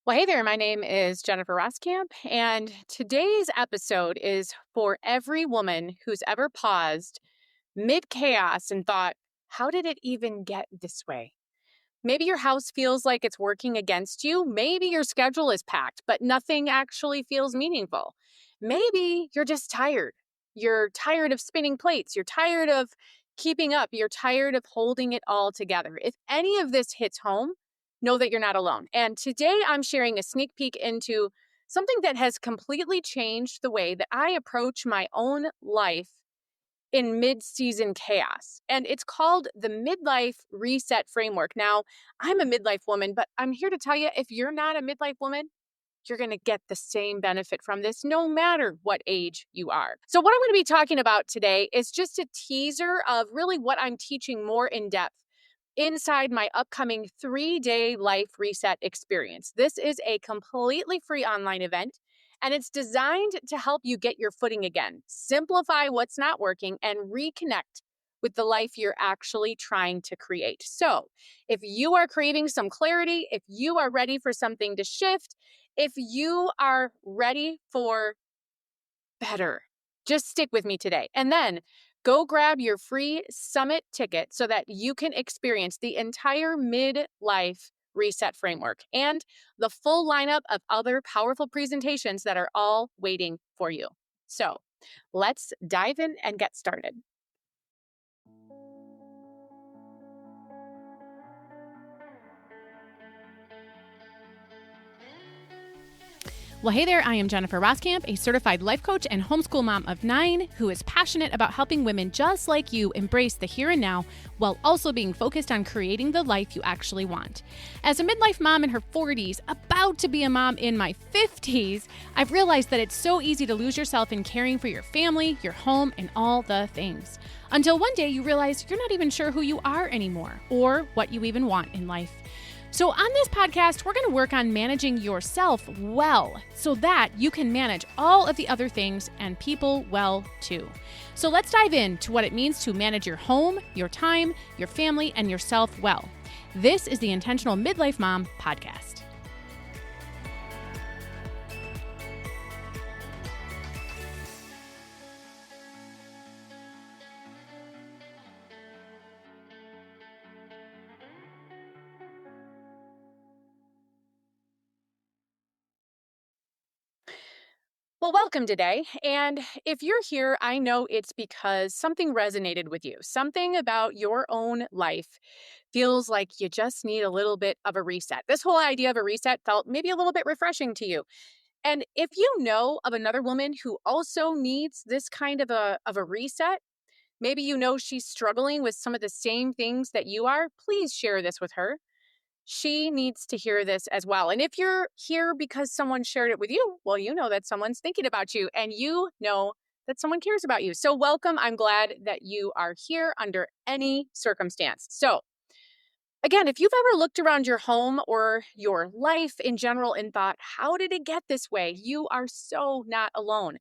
Well, hey there. My name is Jennifer Roskamp, and today's episode is for every woman who's ever paused mid chaos and thought, how did it even get this way? Maybe your house feels like it's working against you. Maybe your schedule is packed, but nothing actually feels meaningful. Maybe you're just tired. You're tired of spinning plates. You're tired of keeping up. You're tired of holding it all together. If any of this hits home, know that you're not alone. And today I'm sharing a sneak peek into something that has completely changed the way that I approach my own life in mid-season chaos. And it's called the Midlife Reset Framework. Now, I'm a midlife woman, but I'm here to tell you, if you're not a midlife woman, you're going to get the same benefit from this no matter what age you are. So, what I'm going to be talking about today is just a teaser of really what I'm teaching more in depth inside my upcoming 3-day life reset experience. This is a completely free online event, and it's designed to help you get your footing again, simplify what's not working, and reconnect with the life you're actually trying to create. So, if you are craving some clarity, if you are ready for something to shift, if you are ready for better, just stick with me today. And then go grab your free summit ticket so that you can experience the entire midlife reset framework and the full lineup of other powerful presentations that are all waiting for you. So let's dive in and get started. Well, hey there, I am Jennifer Roskamp, a certified life coach and homeschool mom of 9 who is passionate about helping women just like you embrace the here and now while also being focused on creating the life you actually want. As a midlife mom in her 40s, about to be a mom in my 50s, I've realized that it's so easy to lose yourself in caring for your family, your home, and all the things. Until one day you realize you're not even sure who you are anymore or what you even want in life. So on this podcast, we're going to work on managing yourself well so that you can manage all of the other things and people well too. So let's dive into what it means to manage your home, your time, your family, and yourself well. This is the Intentional Midlife Mom podcast. Well, welcome today. And if you're here, I know it's because something resonated with you. Something about your own life feels like you just need a little bit of a reset. This whole idea of a reset felt maybe a little bit refreshing to you. And if you know of another woman who also needs this kind of a reset, maybe you know she's struggling with some of the same things that you are, please share this with her. She needs to hear this as well. And if you're here because someone shared it with you, well, you know that someone's thinking about you and you know that someone cares about you. So, welcome. I'm glad that you are here under any circumstance. So, again, if you've ever looked around your home or your life in general and thought, how did it get this way? You are so not alone.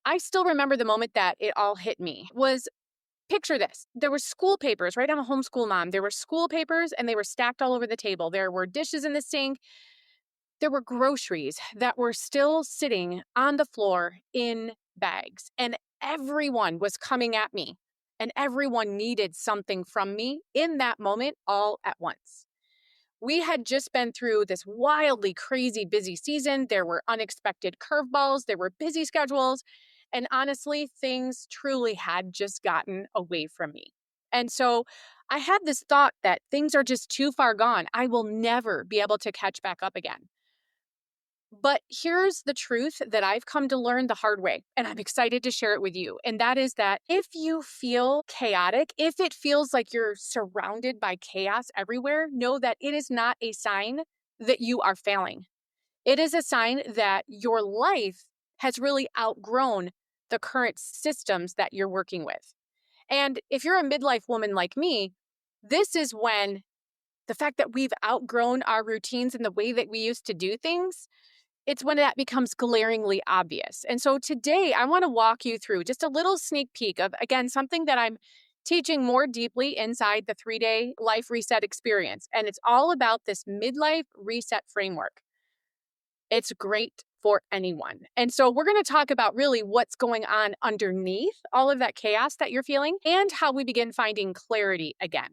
I still remember the moment that it all hit me was picture this. There were school papers, right? I'm a homeschool mom. There were school papers and they were stacked all over the table. There were dishes in the sink. There were groceries that were still sitting on the floor in bags. And everyone was coming at me. And everyone needed something from me in that moment all at once. We had just been through this wildly crazy busy season. There were unexpected curveballs, there were busy schedules, and honestly, things truly had just gotten away from me. And so I had this thought that things are just too far gone. I will never be able to catch back up again. But here's the truth that I've come to learn the hard way, and I'm excited to share it with you. And that is that if you feel chaotic, if it feels like you're surrounded by chaos everywhere, know that it is not a sign that you are failing. It is a sign that your life has really outgrown the current systems that you're working with. And if you're a midlife woman like me, this is when the fact that we've outgrown our routines and the way that we used to do things, it's when that becomes glaringly obvious. And so today I want to walk you through just a little sneak peek of, again, something that I'm teaching more deeply inside the 3-day life reset experience. And it's all about this midlife reset framework. It's great for anyone. And so we're going to talk about really what's going on underneath all of that chaos that you're feeling and how we begin finding clarity again.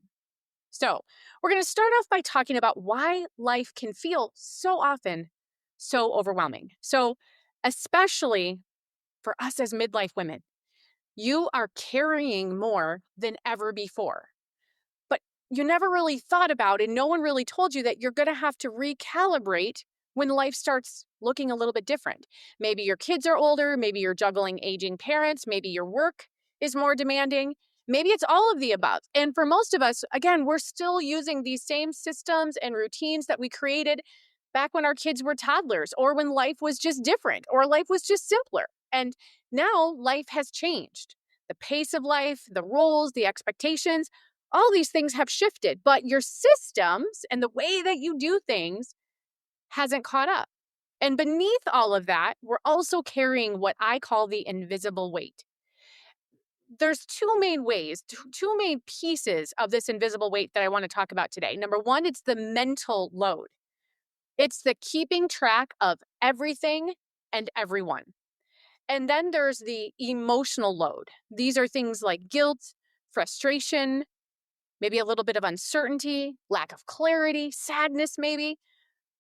So, we're going to start off by talking about why life can feel so often so overwhelming. So, especially for us as midlife women, you are carrying more than ever before. But you never really thought about, and no one really told you that you're going to have to recalibrate when life starts looking a little bit different. Maybe your kids are older, maybe you're juggling aging parents, maybe your work is more demanding. Maybe it's all of the above. And for most of us, again, we're still using these same systems and routines that we created back when our kids were toddlers or when life was just different or life was just simpler. And now life has changed. The pace of life, the roles, the expectations, all these things have shifted, but your systems and the way that you do things hasn't caught up. And beneath all of that, we're also carrying what I call the invisible weight. There's two main ways, two main pieces of this invisible weight that I want to talk about today. Number one, it's the mental load. It's the keeping track of everything and everyone. And then there's the emotional load. These are things like guilt, frustration, maybe a little bit of uncertainty, lack of clarity, sadness, maybe,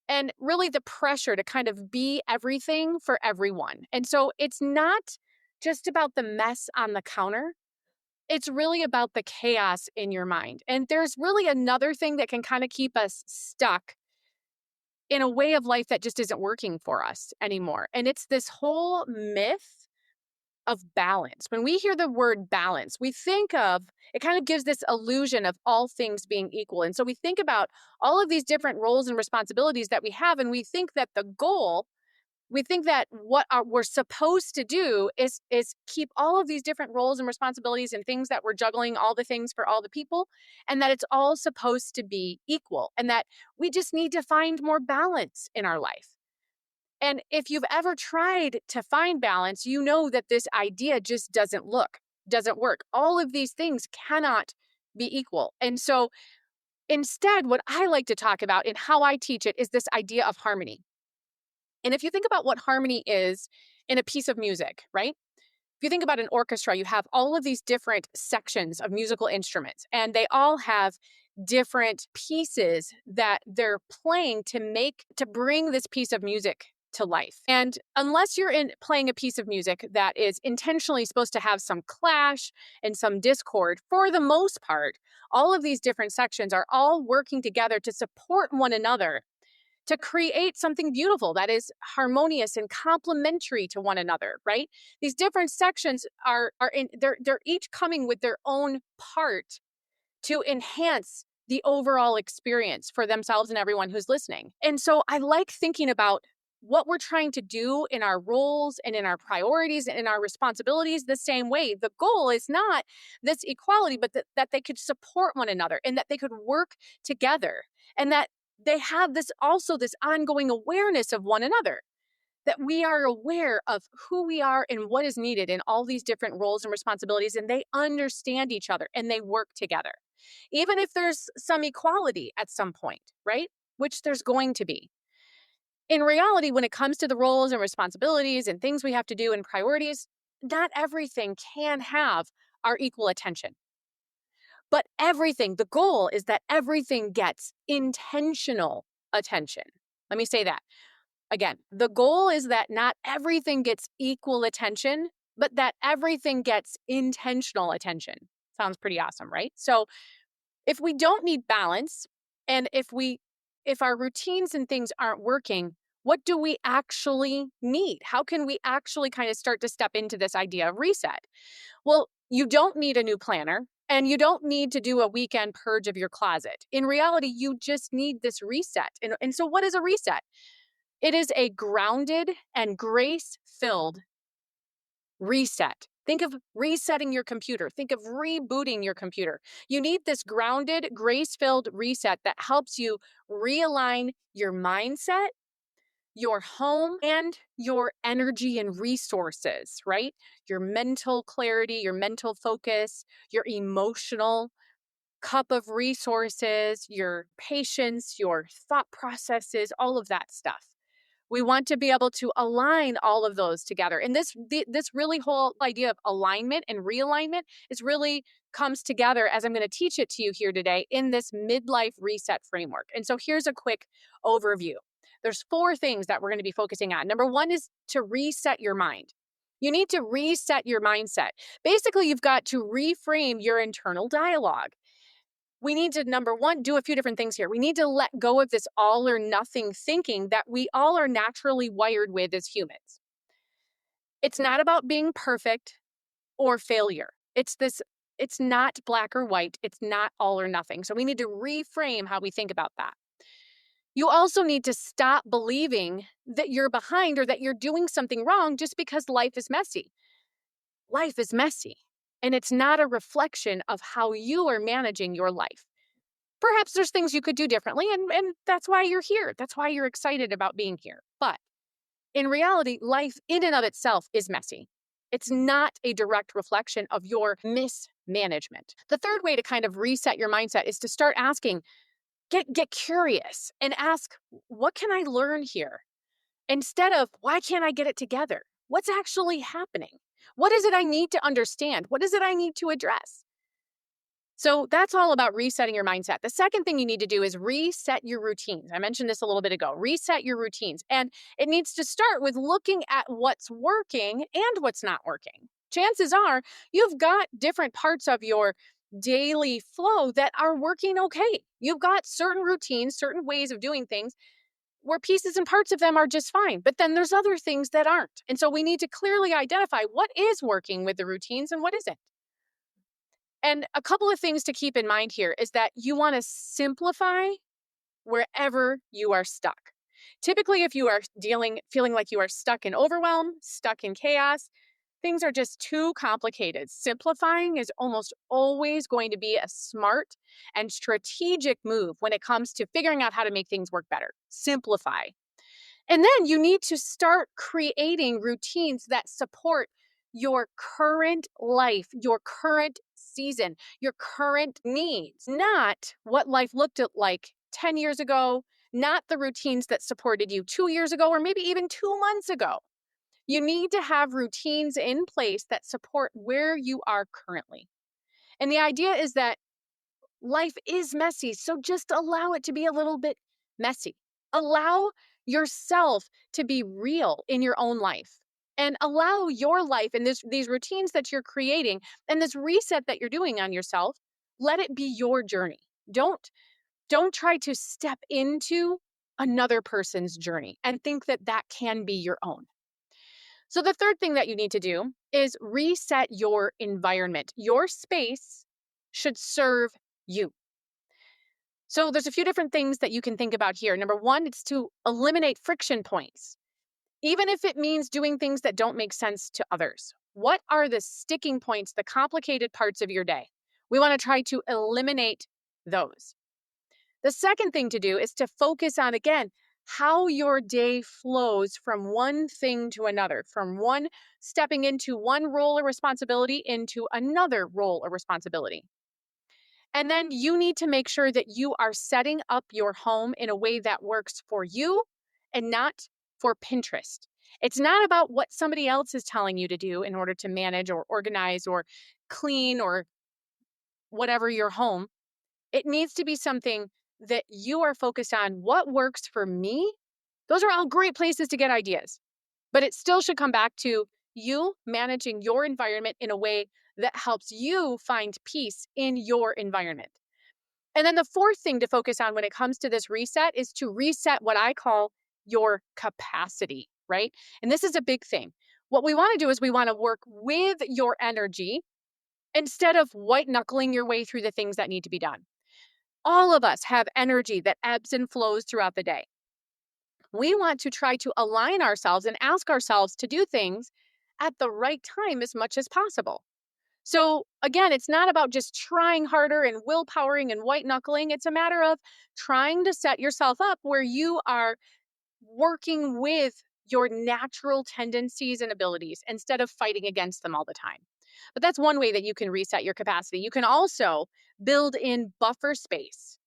and really the pressure to kind of be everything for everyone. And so it's not just about the mess on the counter. It's really about the chaos in your mind. And there's really another thing that can kind of keep us stuck in a way of life that just isn't working for us anymore. And it's this whole myth of balance. When we hear the word balance, we think of it kind of gives this illusion of all things being equal. And so we think about all of these different roles and responsibilities that we have, and we think that the goal, we think that we're supposed to do is keep all of these different roles and responsibilities and things that we're juggling, all the things for all the people, and that it's all supposed to be equal, and that we just need to find more balance in our life. And if you've ever tried to find balance, you know that this idea just doesn't work. All of these things cannot be equal. And so instead, what I like to talk about and how I teach it is this idea of harmony. And if you think about what harmony is in a piece of music, right? If you think about an orchestra, you have all of these different sections of musical instruments, and they all have different pieces that they're playing to bring this piece of music to life. And unless you're playing a piece of music that is intentionally supposed to have some clash and some discord, for the most part, all of these different sections are all working together to support one another to create something beautiful that is harmonious and complementary to one another, right? These different sections they're each coming with their own part to enhance the overall experience for themselves and everyone who's listening. And so I like thinking about what we're trying to do in our roles and in our priorities and in our responsibilities the same way. The goal is not this equality, but that they could support one another and that they could work together and that they have this ongoing awareness of one another, that we are aware of who we are and what is needed in all these different roles and responsibilities, and they understand each other and they work together. Even if there's some equality at some point, right? Which there's going to be. In reality, when it comes to the roles and responsibilities and things we have to do and priorities, not everything can have our equal attention. But everything, the goal is that everything gets intentional attention. Let me say that again. The goal is that not everything gets equal attention, but that everything gets intentional attention. Sounds pretty awesome, right? So if we don't need balance, and if our routines and things aren't working, what do we actually need? How can we actually kind of start to step into this idea of reset? Well, you don't need a new planner and you don't need to do a weekend purge of your closet. In reality, you just need this reset. And so, what is a reset? It is a grounded and grace filled reset. Think of resetting your computer. Think of rebooting your computer. You need this grounded, grace filled reset that helps you realign your mindset, your home, and your energy and resources, right? Your mental clarity, your mental focus, your emotional cup of resources, your patience, your thought processes, all of that stuff. We want to be able to align all of those together. And this really whole idea of alignment and realignment is really comes together as I'm going to teach it to you here today in this midlife reset framework. And so here's a quick overview. There's four things that we're going to be focusing on. Number one is to reset your mind. You need to reset your mindset. Basically, you've got to reframe your internal dialogue. We need to, number one, do a few different things here. We need to let go of this all or nothing thinking that we all are naturally wired with as humans. It's not about being perfect or failure. It's not black or white. It's not all or nothing. So we need to reframe how we think about that. You also need to stop believing that you're behind or that you're doing something wrong just because life is messy. Life is messy, and it's not a reflection of how you are managing your life. Perhaps there's things you could do differently, and that's why you're here. That's why you're excited about being here. But in reality, life in and of itself is messy. It's not a direct reflection of your mismanagement. The third way to kind of reset your mindset is to start asking, get curious and ask, what can I learn here? Instead of, why can't I get it together? What's actually happening? What is it I need to understand? What is it I need to address? So that's all about resetting your mindset. The second thing you need to do is reset your routines. I mentioned this a little bit ago. Reset your routines. And it needs to start with looking at what's working and what's not working. Chances are you've got different parts of your daily flow that are working okay. You've got certain routines, certain ways of doing things where pieces and parts of them are just fine. But then there's other things that aren't. And so we need to clearly identify what is working with the routines and what isn't. And a couple of things to keep in mind here is that you want to simplify wherever you are stuck. Typically, if you are feeling like you are stuck in overwhelm, stuck in chaos, things are just too complicated. Simplifying is almost always going to be a smart and strategic move when it comes to figuring out how to make things work better. Simplify. And then you need to start creating routines that support your current life, your current season, your current needs, not what life looked like 10 years ago, not the routines that supported you 2 years ago, or maybe even 2 months ago. You need to have routines in place that support where you are currently. And the idea is that life is messy, so just allow it to be a little bit messy. Allow yourself to be real in your own life and allow your life and these routines that you're creating and this reset that you're doing on yourself, let it be your journey. Don't try to step into another person's journey and think that that can be your own. So the third thing that you need to do is reset your environment. Your space should serve you. So there's a few different things that you can think about here. Number one, it's to eliminate friction points, even if it means doing things that don't make sense to others. What are the sticking points, the complicated parts of your day? We want to try to eliminate those. The second thing to do is to focus on, again, how your day flows from one thing to another, from one stepping into one role or responsibility into another role or responsibility. And then you need to make sure that you are setting up your home in a way that works for you and not for Pinterest. It's not about what somebody else is telling you to do in order to manage or organize or clean or whatever your home. It needs to be something that you are focused on. What works for me? Those are all great places to get ideas, but it still should come back to you managing your environment in a way that helps you find peace in your environment. And then the fourth thing to focus on when it comes to this reset is to reset what I call your capacity, right? And this is a big thing. What we want to do is we want to work with your energy instead of white knuckling your way through the things that need to be done. All of us have energy that ebbs and flows throughout the day. We want to try to align ourselves and ask ourselves to do things at the right time as much as possible. So again, it's not about just trying harder and willpowering and white knuckling. It's a matter of trying to set yourself up where you are working with your natural tendencies and abilities instead of fighting against them all the time. But that's one way that you can reset your capacity. You can also build in buffer space.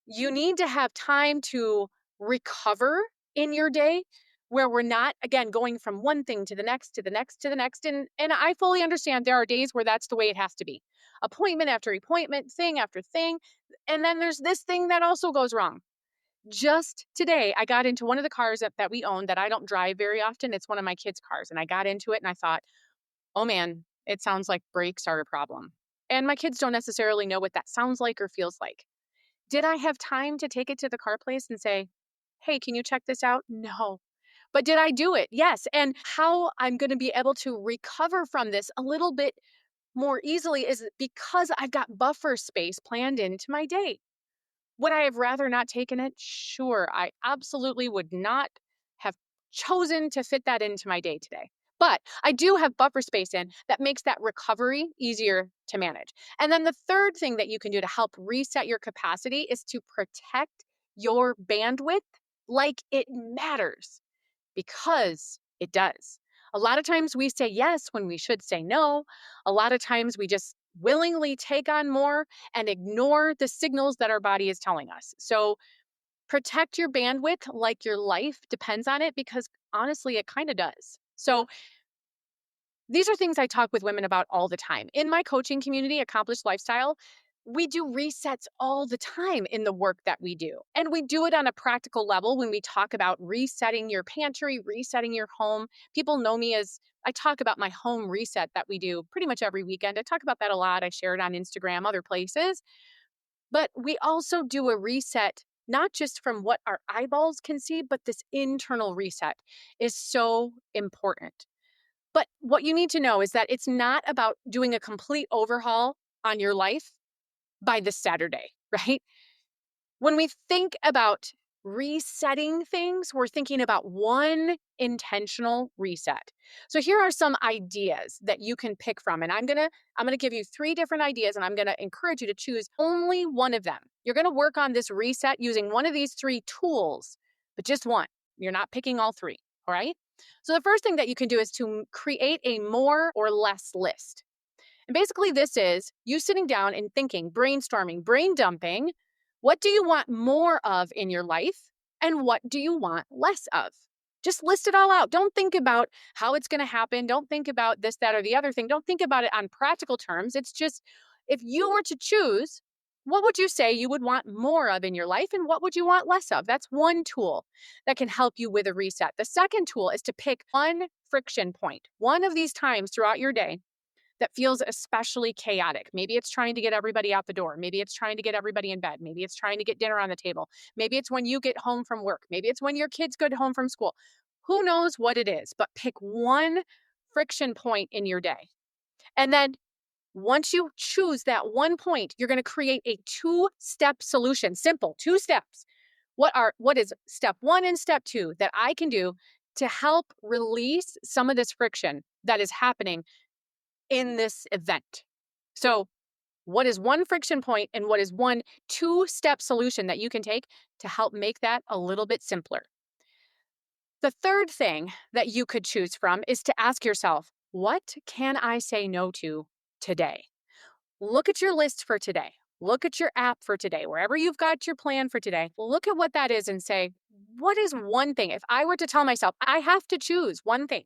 You need to have time to recover in your day where we're not, again, going from one thing to the next, to the next, to the next. And I fully understand there are days where that's the way it has to be. Appointment after appointment, thing after thing. And then there's this thing that also goes wrong. Just today, I got into one of the cars that we own that I don't drive very often. It's one of my kids' cars. And I got into it and I thought, oh man, it sounds like brakes are a problem. And my kids don't necessarily know what that sounds like or feels like. Did I have time to take it to the car place and say, hey, can you check this out? No. But did I do it? Yes. And how I'm going to be able to recover from this a little bit more easily is because I've got buffer space planned into my day. Would I have rather not taken it? Sure. I absolutely would not have chosen to fit that into my day today. But I do have buffer space in that makes that recovery easier to manage. And then the third thing that you can do to help reset your capacity is to protect your bandwidth like it matters, because it does. A lot of times we say yes when we should say no. A lot of times we just willingly take on more and ignore the signals that our body is telling us. So protect your bandwidth like your life depends on it, because honestly, it kind of does. So these are things I talk with women about all the time. In my coaching community, Accomplished Lifestyle, we do resets all the time in the work that we do. And we do it on a practical level when we talk about resetting your pantry, resetting your home. People know me as I talk about my home reset that we do pretty much every weekend. I talk about that a lot. I share it on Instagram, other places. But we also do a reset, not just from what our eyeballs can see, but this internal reset is so important. But what you need to know is that it's not about doing a complete overhaul on your life by this Saturday, right? When we think about resetting things, we're thinking about one intentional reset. So here are some ideas that you can pick from, and I'm going to give you three different ideas, and I'm going to encourage you to choose only one of them. You're going to work on this reset using one of these three tools, but just one. You're not picking all three, all right? So the first thing that you can do is to create a more or less list. And basically, this is you sitting down and thinking, brainstorming, brain dumping. What do you want more of in your life? And what do you want less of? Just list it all out. Don't think about how it's going to happen. Don't think about this, that, or the other thing. Don't think about it on practical terms. It's just if you were to choose, what would you say you would want more of in your life and what would you want less of? That's one tool that can help you with a reset. The second tool is to pick one friction point, one of these times throughout your day that feels especially chaotic. Maybe it's trying to get everybody out the door. Maybe it's trying to get everybody in bed. Maybe it's trying to get dinner on the table. Maybe it's when you get home from work. Maybe it's when your kids get home from school. Who knows what it is, but pick one friction point in your day. And then once you choose that one point, you're going to create a two-step solution. Simple, two steps. What is step one and step two that I can do to help release some of this friction that is happening in this event? So, what is one friction point and what is one two-step solution that you can take to help make that a little bit simpler? The third thing that you could choose from is to ask yourself, what can I say no to today? Look at your list for today. Look at your app for today, wherever you've got your plan for today. Look at what that is and say, what is one thing? If I were to tell myself, I have to choose one thing,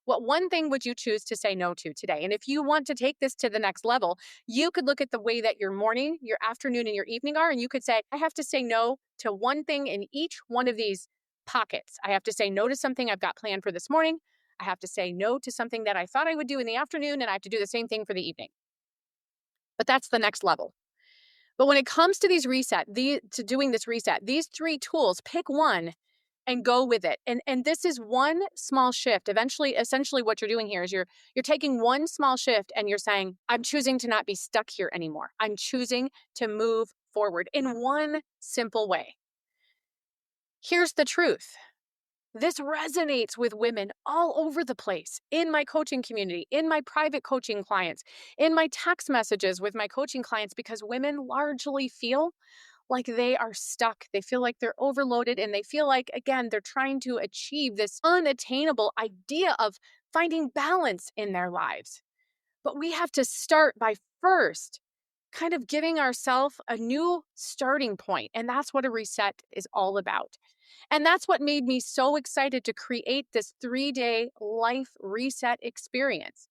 what one thing would you choose to say no to today? And if you want to take this to the next level, you could look at the way that your morning, your afternoon, and your evening are, and you could say, I have to say no to one thing in each one of these pockets. I have to say no to something I've got planned for this morning. I have to say no to something that I thought I would do in the afternoon, and I have to do the same thing for the evening. But that's the next level. But when it comes to to doing this reset, these three tools, pick one and go with it. And this is one small shift. Essentially what you're doing here is you're taking one small shift and you're saying, I'm choosing to not be stuck here anymore. I'm choosing to move forward in one simple way. Here's the truth. This resonates with women all over the place in my coaching community, in my private coaching clients, in my text messages with my coaching clients, because women largely feel like they are stuck. They feel like they're overloaded and they feel like, again, they're trying to achieve this unattainable idea of finding balance in their lives. But we have to start by first kind of giving ourselves a new starting point. And that's what a reset is all about. And that's what made me so excited to create this 3-day life reset experience.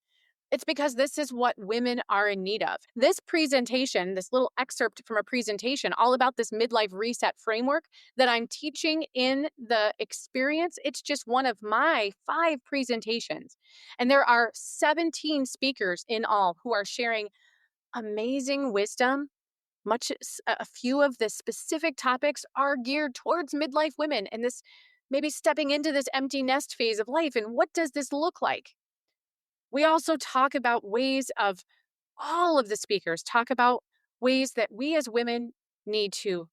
It's because this is what women are in need of. This presentation, this little excerpt from a presentation all about this midlife reset framework that I'm teaching in the experience, it's just one of my 5 presentations. And there are 17 speakers in all who are sharing amazing wisdom. A few of the specific topics are geared towards midlife women and this maybe stepping into this empty nest phase of life. And what does this look like? We also talk about ways of all of the speakers talk about ways that we as women need to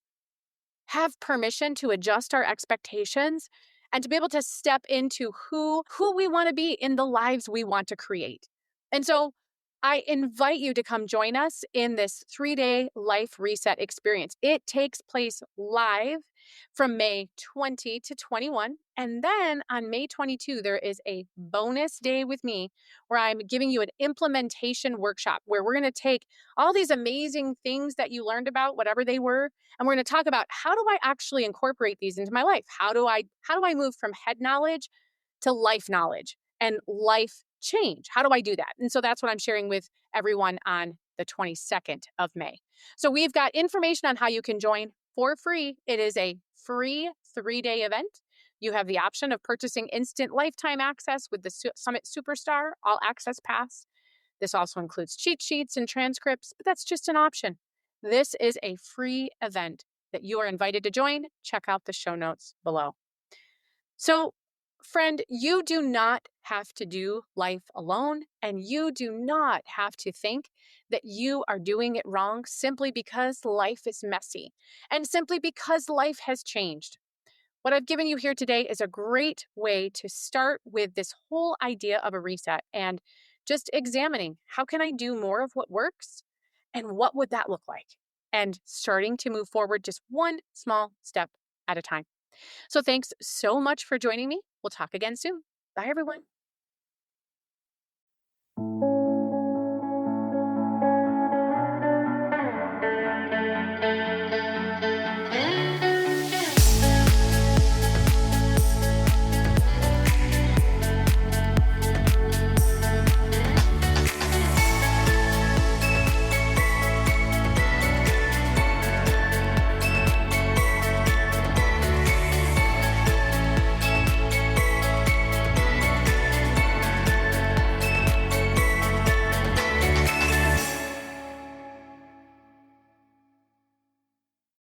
have permission to adjust our expectations and to be able to step into who we want to be in the lives we want to create. And so I invite you to come join us in this 3-day life reset experience. It takes place live from May 20 to 21. And then on May 22, there is a bonus day with me where I'm giving you an implementation workshop where we're going to take all these amazing things that you learned about, whatever they were, and we're going to talk about how do I actually incorporate these into my life? How do I move from head knowledge to life knowledge and life change? How do I do that? And so that's what I'm sharing with everyone on the 22nd of May. So we've got information on how you can join for free. It is a free 3-day event. You have the option of purchasing instant lifetime access with the Summit Superstar All Access Pass. This also includes cheat sheets and transcripts, but that's just an option. This is a free event that you are invited to join. Check out the show notes below. So, friend, you do not have to do life alone, and you do not have to think that you are doing it wrong simply because life is messy and simply because life has changed. What I've given you here today is a great way to start with this whole idea of a reset and just examining how can I do more of what works and what would that look like? And starting to move forward just one small step at a time. So thanks so much for joining me. We'll talk again soon. Bye, everyone.